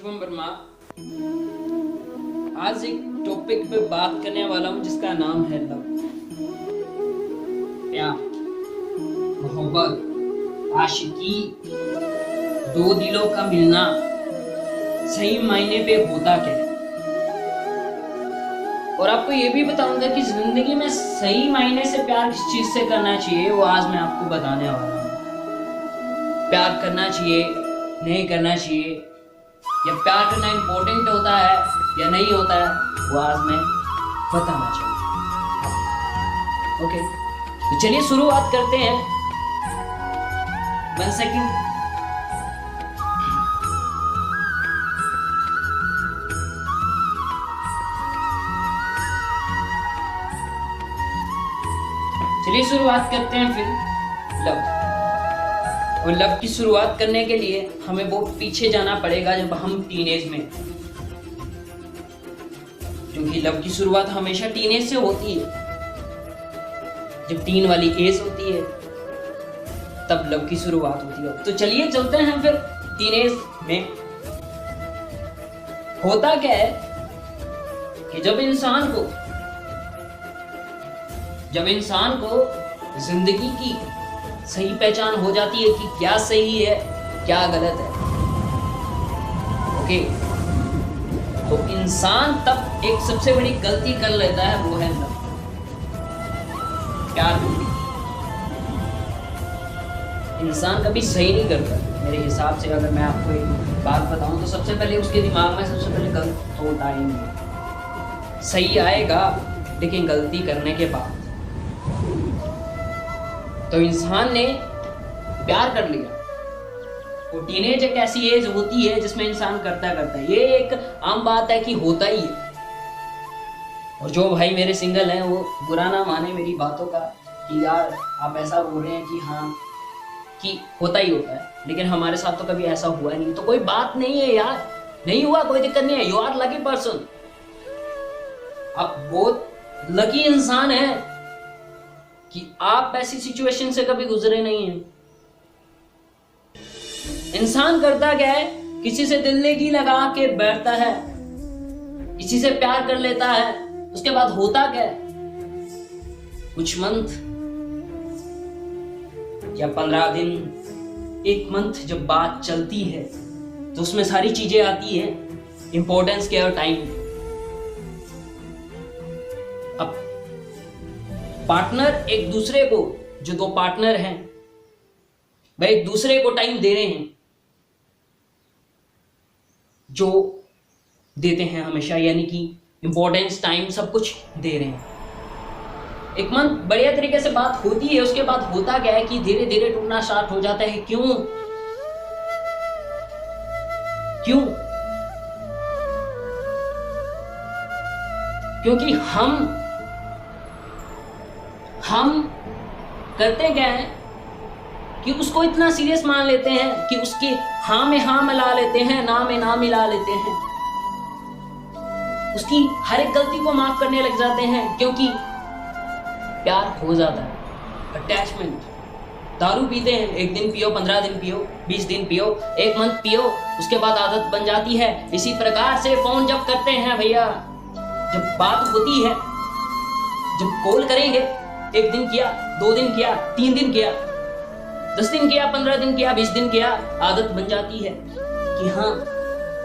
शुभम वर्मा। आज एक टॉपिक पे बात करने वाला हूँ जिसका नाम है लव। प्यार, मोहब्बत, आशिकी, दो दिलों का मिलना सही मायने पे होता क्या है। और आपको ये भी बताऊंगा कि जिंदगी में सही मायने से प्यार किस चीज से करना चाहिए, वो आज मैं आपको बताने वाला हूँ। प्यार करना चाहिए, नहीं करना चाहिए, या प्यार करना इम्पोर्टेंट होता है या नहीं होता है, वो आज मैं बताना चाहूँगा। ओके, तो चलिए शुरुआत करते हैं। 1 सेकंड। चलिए शुरुआत करते हैं फिर लव। और लव की शुरुआत करने के लिए हमें बहुत पीछे जाना पड़ेगा, जब हम टीनेज में, क्योंकि लव की शुरुआत हमेशा टीनेज से होती है। जब टीन वाली एज होती है तब लव की शुरुआत होती है। तो चलिए चलते हैं फिर टीनेज में। होता क्या है कि जब इंसान को जिंदगी की सही पहचान हो जाती है कि क्या सही है क्या गलत है, ओके, तो इंसान तब एक सबसे बड़ी गलती कर लेता है, वो है लव, प्यार। इंसान कभी सही नहीं करता मेरे हिसाब से। अगर मैं आपको एक बात बताऊं तो सबसे पहले उसके दिमाग में सबसे पहले गलत थॉट आएंगे। सही आएगा लेकिन गलती करने के बाद। तो इंसान ने प्यार कर लिया। वो टीनेज एक ऐसी एज होती है जिसमें इंसान करता है। ये एक आम बात है कि होता ही है। और जो भाई मेरे सिंगल हैं वो बुरा ना माने मेरी बातों का कि यार आप ऐसा बोल रहे हैं कि हाँ कि होता ही होता है, लेकिन हमारे साथ तो कभी ऐसा हुआ नहीं। तो कोई बात नहीं है यार, नहीं हुआ कोई दिक्कत नहीं है। You are lucky person. आप बहुत लकी इंसान है कि आप ऐसी सिचुएशन से कभी गुजरे नहीं हैं। इंसान करता क्या है, किसी से दिल लगी लगा के बैठता है, किसी से प्यार कर लेता है, उसके बाद होता क्या है, कुछ मंथ या 15 दिन, 1 मंथ जब बात चलती है तो उसमें सारी चीजें आती है, इंपॉर्टेंस क्या और टाइम। अब पार्टनर एक दूसरे को, जो 2 पार्टनर हैं भाई एक दूसरे को टाइम दे रहे हैं, जो देते हैं हमेशा, यानी कि इंपॉर्टेंस, टाइम, सब कुछ दे रहे हैं। 1 मंथ बढ़िया तरीके से बात होती है, उसके बाद होता क्या है कि धीरे धीरे टूटना स्टार्ट हो जाता है। क्यों? क्योंकि हम करते क्या है कि उसको इतना सीरियस मान लेते हैं कि उसके हाँ में हाँ मिला लेते हैं, ना में ना मिला लेते हैं, उसकी हर एक गलती को माफ करने लग जाते हैं, क्योंकि प्यार हो जाता है। अटैचमेंट। दारू पीते हैं, 1 दिन पियो, 15 दिन पियो, 20 दिन पियो, 1 मंथ पियो, उसके बाद आदत बन जाती है। इसी प्रकार से फोन जब करते हैं भैया, जब बात होती है, जब कॉल करेंगे, 1 दिन किया, 2 दिन किया, 3 दिन किया, 10 दिन किया, 15 दिन किया, 20 दिन किया, आदत बन जाती है कि हाँ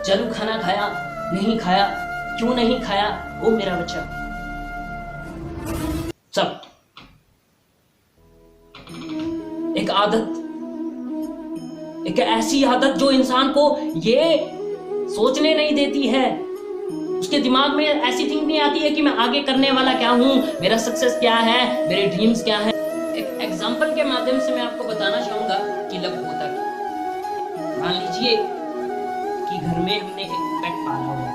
चलो खाना खाया, नहीं खाया, क्यों नहीं खाया, वो मेरा बच्चा, सब एक आदत, एक ऐसी आदत जो इंसान को ये सोचने नहीं देती है, उसके दिमाग में ऐसी थिंक नहीं आती है कि मैं आगे करने वाला क्या हूं, मेरा सक्सेस क्या है, मेरे ड्रीम्स क्या है। एक एग्जांपल के माध्यम से मैं आपको बताना चाहूंगा कि लव होता क्या। मान लीजिए कि घर में हमने एक पेट पाला हुआ है,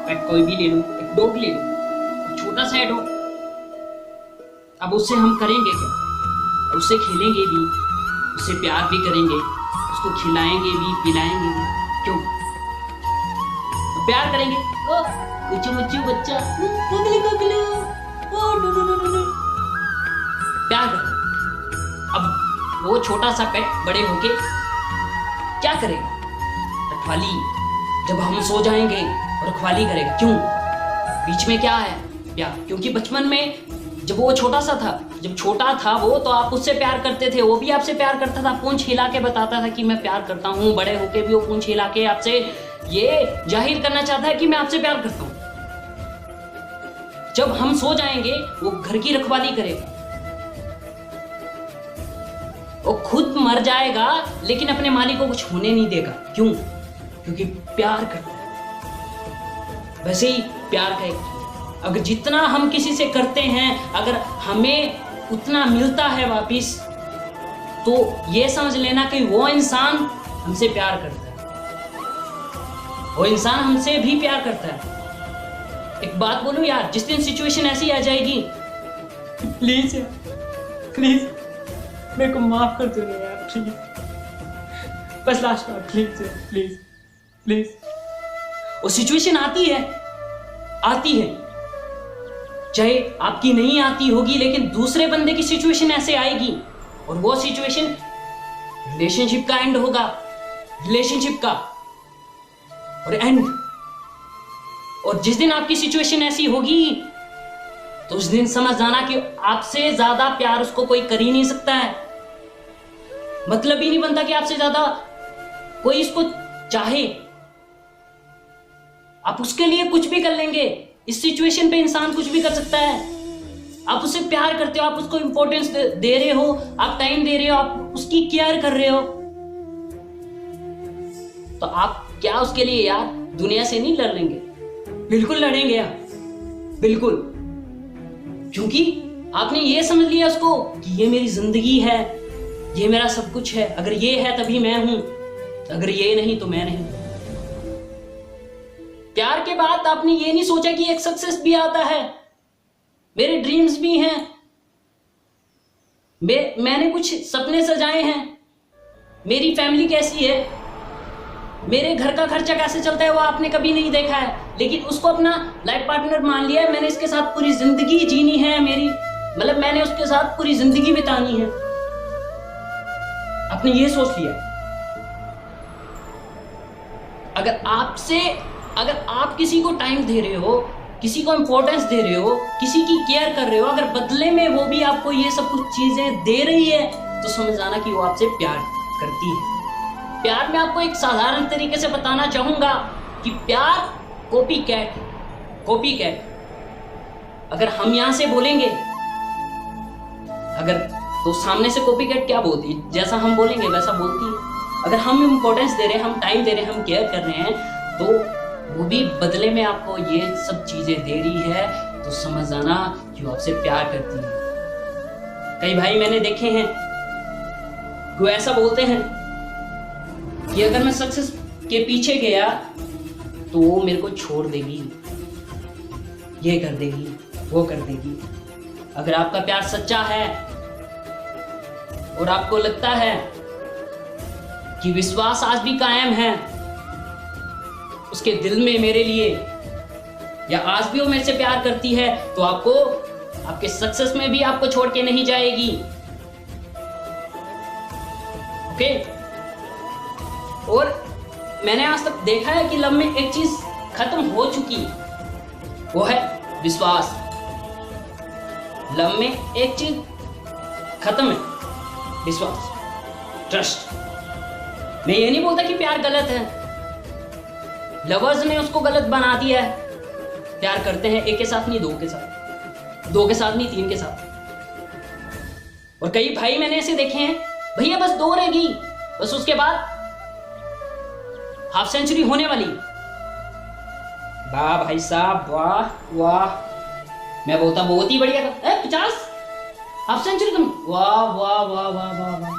पेट कोई भी ले लो, एक डॉग ले लो, छोटा सा डॉग। अब उससे हम करेंगे क्या? उससे खेलेंगे भी, उससे प्यार भी करेंगे, उसको खिलाएंगे भी, पिलाएंगे भी। क्यों? प्यार करेंगे, ओ कुचू मुचू बच्चा, प्यार करेंगे। अब वो छोटा सा पेट बड़े होके क्या करेगा? रखवाली, जब हम सो जाएंगे और रखवाली करेगा। क्यों? बीच में क्या है? प्यार। क्योंकि बचपन में जब वो छोटा सा था, जब छोटा था वो, तो आप उससे प्यार करते थे, वो भी आपसे प्यार करता था, पूंछ हिला के बताता था कि मैं प्यार करता हूँ। बड़े होके भी वो पूंछ हिला के आपसे ये जाहिर करना चाहता है कि मैं आपसे प्यार करता हूँ। जब हम सो जाएंगे वो घर की रखवाली करेगा, वो खुद मर जाएगा लेकिन अपने मालिक को कुछ होने नहीं देगा। क्यों? क्योंकि प्यार करता है। वैसे ही प्यार का एक, अगर जितना हम किसी से करते हैं अगर हमें उतना मिलता है वापिस, तो ये समझ लेना कि वो इंसान हमसे प्यार करता है, वो इंसान हमसे भी प्यार करता है। एक बात बोलूं यार, जिस दिन सिचुएशन ऐसी आ जाएगी, प्लीज यार, प्लीज मेरे को माफ कर दो यार, प्लीज, बस लास्ट बार, प्लीज यार, प्लीज प्लीज। वो सिचुएशन आती है, चाहे आपकी नहीं आती होगी, लेकिन दूसरे बंदे की सिचुएशन ऐसे आएगी, और वो सिचुएशन रिलेशनशिप का एंड होगा, रिलेशनशिप का और एंड। और जिस दिन आपकी सिचुएशन ऐसी होगी, तो उस दिन समझ जाना कि आपसे ज्यादा प्यार उसको कोई कर ही नहीं सकता है। मतलब ही नहीं बनता कि आपसे ज्यादा कोई इसको चाहे। आप उसके लिए कुछ भी कर लेंगे, इस सिचुएशन पे इंसान कुछ भी कर सकता है। आप उससे प्यार करते हो, आप उसको इंपॉर्टेंस दे रहे हो, आप टाइम दे रहे हो, आप उसकी केयर कर रहे हो, तो आप क्या उसके लिए यार दुनिया से नहीं लड़ लेंगे? बिल्कुल लड़ेंगे यार, बिल्कुल। क्योंकि आपने ये समझ लिया उसको कि ये मेरी जिंदगी है, ये मेरा सब कुछ है, अगर ये है तभी मैं हूं, अगर ये नहीं तो मैं नहीं। प्यार के बाद आपने ये नहीं सोचा कि एक सक्सेस भी आता है, मेरे ड्रीम्स भी हैं, मैंने कुछ सपने सजाए हैं, मेरी फैमिली कैसी है, मेरे घर का खर्चा कैसे चलता है, वो आपने कभी नहीं देखा है, लेकिन उसको अपना लाइफ पार्टनर मान लिया है। मैंने इसके साथ पूरी जिंदगी जीनी है, मेरी मतलब मैंने उसके साथ पूरी जिंदगी बितानी है, आपने ये सोच लिया। अगर आप किसी को टाइम दे रहे हो, किसी को इंपॉर्टेंस दे रहे हो, किसी की केयर कर रहे हो, अगर बदले में वो भी आपको ये सब कुछ चीजें दे रही है, तो समझ जाना कि वो आपसे प्यार करती है। प्यार में आपको एक साधारण तरीके से बताना चाहूंगा कि प्यार कॉपी कैट। अगर हम यहां से बोलेंगे, अगर तो सामने से कॉपी कैट क्या बोलती है, जैसा हम बोलेंगे वैसा बोलती है। अगर हम इंपॉर्टेंस दे रहे हैं, हम टाइम दे रहे हैं, हम केयर कर रहे हैं, तो वो भी बदले में आपको ये सब चीजें दे रही है, तो समझ जाना कि वो आपसे प्यार करती है। कई भाई मैंने देखे हैं वो ऐसा बोलते हैं कि अगर मैं सक्सेस के पीछे गया तो वो मेरे को छोड़ देगी, ये कर देगी, वो कर देगी। अगर आपका प्यार सच्चा है और आपको लगता है कि विश्वास आज भी कायम है उसके दिल में मेरे लिए, या आज भी वो मेरे से प्यार करती है, तो आपको आपके सक्सेस में भी आपको छोड़ के नहीं जाएगी। ओके? और मैंने आज तक देखा है कि लव में एक चीज खत्म हो चुकी, वो है विश्वास। लव में एक चीज खत्म है, विश्वास, ट्रस्ट। मैं ये नहीं बोलता कि प्यार गलत है, लवर्स ने उसको गलत बना दिया है। प्यार करते हैं एक के साथ नहीं, दो के साथ नहीं, 3 के साथ। और कई भाई मैंने ऐसे देखे हैं, भैया बस 2 रहेगी, बस उसके बाद हाफ सेंचुरी होने वाली। वाह भाई साहब, वाह वाह। मैं बोलता बहुत ही बढ़िया, 50 हाफ सेंचुरी कम, वाह वाह वाह वाह वाह वाह,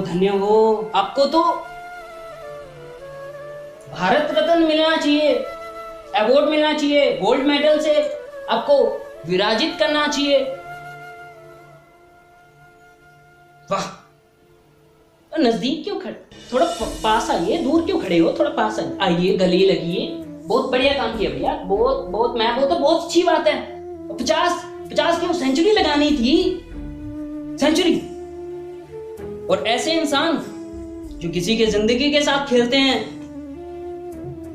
धन्य हो आपको। तो भारत रत्न मिलना चाहिए, अवार्ड मिलना चाहिए, गोल्ड मेडल से आपको विराजित करना चाहिए। वाह। नजदीक क्यों खड़े, थोड़ा पास आइए, दूर क्यों खड़े हो, थोड़ा पास आइए, गले लगाइए। बहुत बढ़िया काम किया भैया, बहुत मैं बोलता बहुत अच्छी बात है। 50 क्यों, सेंचुरी लगानी थी, सेंचुरी। और ऐसे इंसान जो किसी के जिंदगी के साथ खेलते हैं,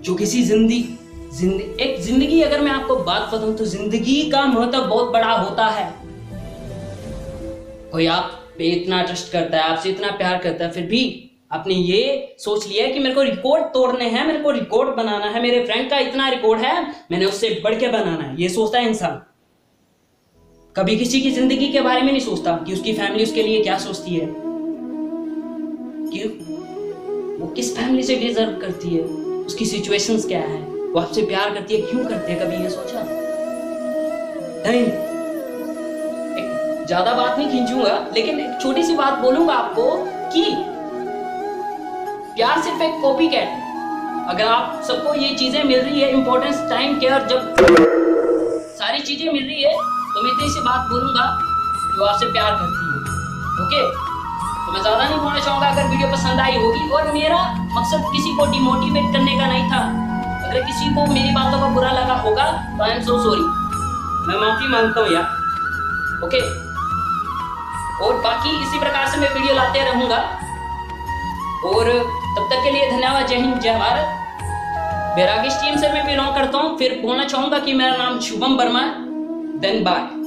जो किसी एक जिंदगी, अगर मैं आपको बात बताऊं तो जिंदगी का महत्व बहुत बड़ा होता है। कोई आप पे इतना ट्रस्ट करता है, आपसे इतना प्यार करता है, फिर भी आपने ये सोच लिया है कि मेरे को रिकॉर्ड तोड़ने हैं, मेरे को रिकॉर्ड बनाना है, मेरे फ्रेंड का इतना रिकॉर्ड है, मैंने उससे बढ़ के बनाना है। ये सोचता है इंसान। कभी किसी की जिंदगी के बारे में नहीं सोचता कि उसकी फैमिली उसके लिए क्या सोचती है, कि वो किस फैमिली से डिजर्व करती है, उसकी सिचुएशंस क्या है, वो आपसे प्यार करती है, क्यों करती है, कभी ये सोचा नहीं। एक ज्यादा बात नहीं खींचूंगा, लेकिन एक छोटी सी बात बोलूंगा आपको कि प्यार सिर्फ एक कॉपी कैट है। अगर आप सबको ये चीजें मिल रही है, इंपॉर्टेंस, टाइम, केयर, जब सारी चीजें मिल रही है, तो मैं इतनी सी बात बोलूंगा कि वो आपसे प्यार करती है। ओके, तो मैं ज्यादा नहीं बोलना चाहूंगा। अगर वीडियो पसंद आई होगी, और मेरा मकसद किसी को डिमोटिवेट करने का नहीं था, अगर किसी को मेरी बातों का बुरा लगा होगा तो आई एम सो सॉरी, मैं माफी मांगता हूँ यार। ओके, और बाकी इसी प्रकार से मैं वीडियो लाते रहूंगा, और तब तक के लिए धन्यवाद। जय हिंद, जय भारत। बैरागिश टीम से मैं बिलोंग करता हूँ। फिर बोलना चाहूंगा कि मेरा नाम शुभम वर्मा है। Then bye.